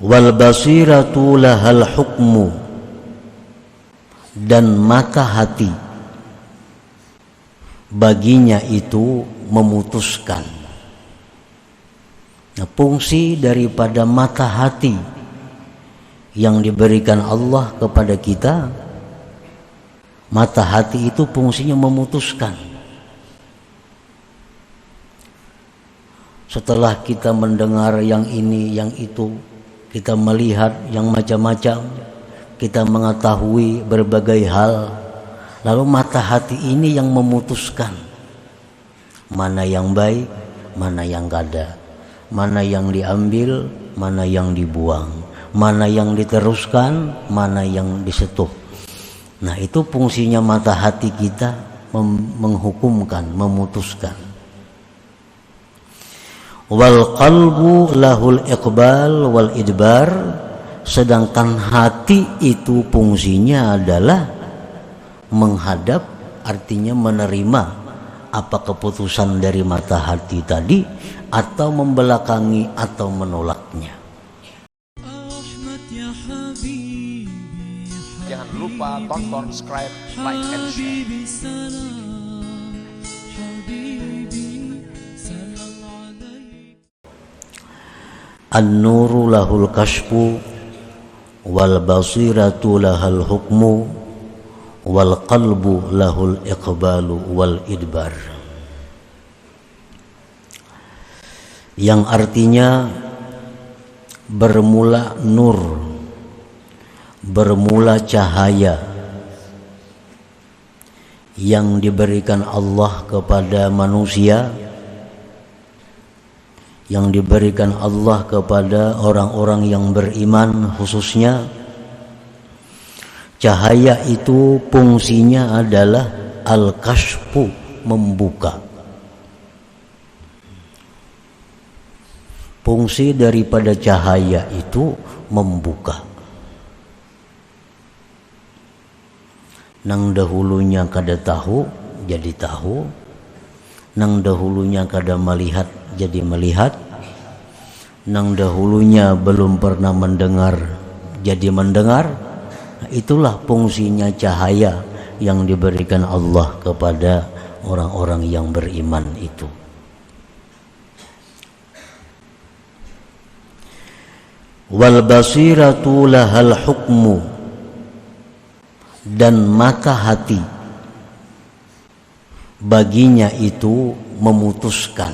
Wal basiratu lahal hukmu, dan mata hati baginya itu memutuskan. Nah, fungsi daripada mata hati yang diberikan Allah kepada kita, mata hati itu fungsinya memutuskan. Setelah kita mendengar yang ini, yang itu, kita melihat yang macam-macam, kita mengetahui berbagai hal, lalu mata hati ini yang memutuskan mana yang baik, mana yang kada, mana yang diambil, mana yang dibuang, mana yang diteruskan, mana yang disetuh. Nah, itu fungsinya mata hati kita, menghukumkan, memutuskan. Wal qalbu lahul iqbal wal idbar, sedangkan hati itu fungsinya adalah menghadap, artinya menerima apa keputusan dari mata hati tadi, atau membelakangi atau menolaknya. Jangan lupa tonton, subscribe, like, and share. An-nuru lahul kashfu wal basiratu lahal hukmu wal qalbu lahul iqbalu wal idbar, yang artinya bermula nur, bermula cahaya yang diberikan Allah kepada manusia, yang diberikan Allah kepada orang-orang yang beriman khususnya. Cahaya itu fungsinya adalah al-kashfu, membuka. Fungsi daripada cahaya itu membuka. Nang dahulunya kada tahu jadi tahu, nang dahulunya kada melihat jadi melihat, nang dahulunya belum pernah mendengar jadi mendengar. Itulah fungsinya cahaya yang diberikan Allah kepada orang-orang yang beriman itu. Wal basiratu lahal hukmu, dan mata hati baginya itu memutuskan.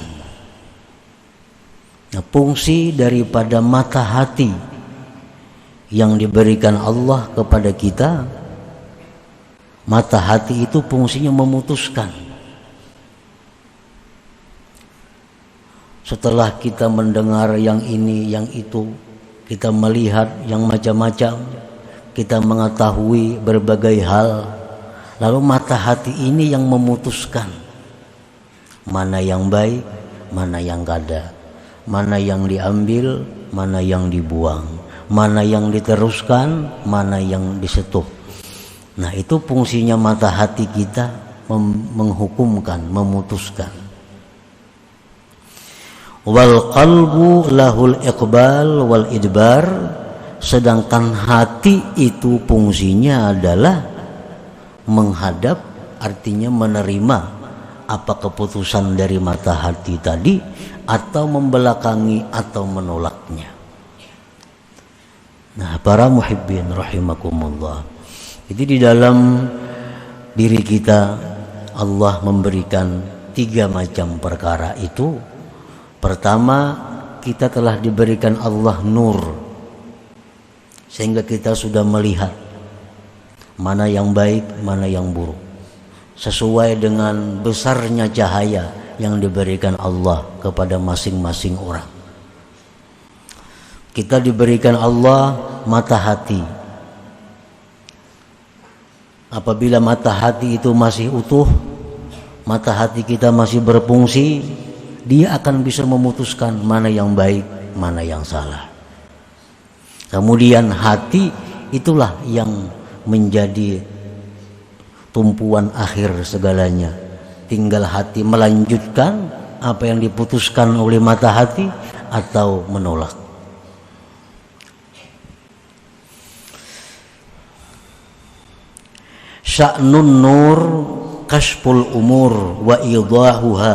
Nah, fungsi daripada mata hati yang diberikan Allah kepada kita, mata hati itu fungsinya memutuskan. Setelah kita mendengar yang ini, yang itu, kita melihat yang macam-macam, kita mengetahui berbagai hal, lalu mata hati ini yang memutuskan mana yang baik, mana yang kada, mana yang diambil, mana yang dibuang, mana yang diteruskan, mana yang disetuh. Nah, itu fungsinya mata hati kita, menghukumkan, memutuskan. Wal qalbu lahul iqbal wal idbar, sedangkan hati itu fungsinya adalah menghadap, artinya menerima apa keputusan dari mata hati tadi, atau membelakangi atau menolaknya. Nah, para muhibbin rahimakumullah, jadi di dalam diri kita Allah memberikan 3 macam perkara itu. Pertama, kita telah diberikan Allah nur, sehingga kita sudah melihat mana yang baik, mana yang buruk, sesuai dengan besarnya cahaya yang diberikan Allah kepada masing-masing orang. Kita diberikan Allah mata hati. Apabila mata hati itu masih utuh, mata hati kita masih berfungsi, dia akan bisa memutuskan mana yang baik, mana yang salah. Kemudian hati itulah yang menjadi tumpuan akhir segalanya. Tinggal hati melanjutkan apa yang diputuskan oleh mata hati atau menolak. Sya'nun nur kashful umur wa idahuha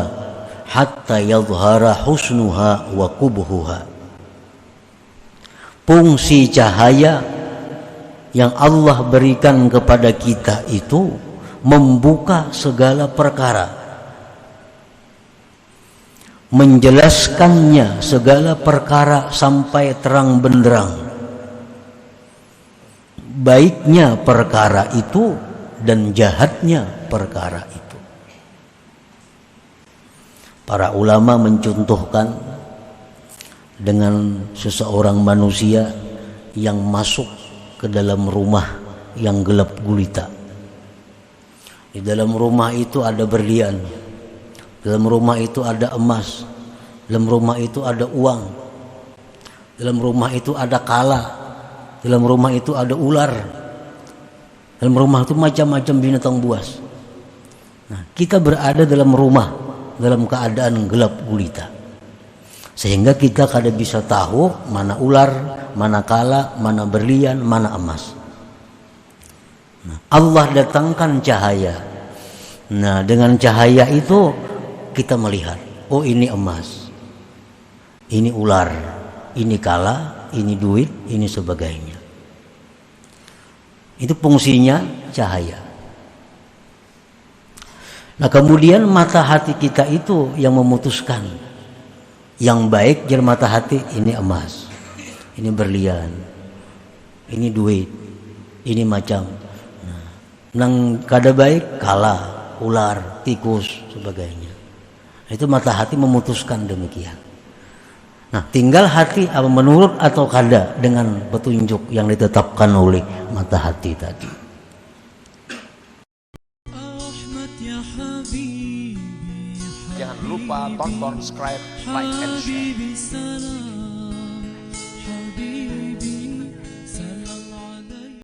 hatta yadhhara husnuha wa kubhuha. Fungsi cahaya yang Allah berikan kepada kita itu membuka segala perkara, menjelaskannya segala perkara sampai terang benderang, baiknya perkara itu dan jahatnya perkara itu. Para ulama mencontohkan dengan seseorang manusia yang masuk ke dalam rumah yang gelap gulita. Di dalam rumah itu ada berlian, dalam rumah itu ada emas, dalam rumah itu ada uang, dalam rumah itu ada kala, dalam rumah itu ada ular, dalam rumah itu macam-macam binatang buas. Nah, kita berada dalam rumah dalam keadaan gelap gulita, sehingga kita kada bisa tahu mana ular, mana kala, mana berlian, mana emas. Nah, Allah datangkan cahaya. Nah, dengan cahaya itu kita melihat, oh ini emas, ini ular, ini kala, ini duit, ini sebagainya. Itu fungsinya cahaya. Nah, kemudian mata hati kita itu yang memutuskan. Yang baik jadi mata hati, ini emas, ini berlian, ini duit, ini macam. Nah, nang kada baik, kala, ular, tikus, sebagainya. Itu mata hati memutuskan demikian. Nah, tinggal hati apa menurut atau kada dengan petunjuk yang ditetapkan oleh mata hati tadi. Jangan lupa tonton, subscribe, like, and share.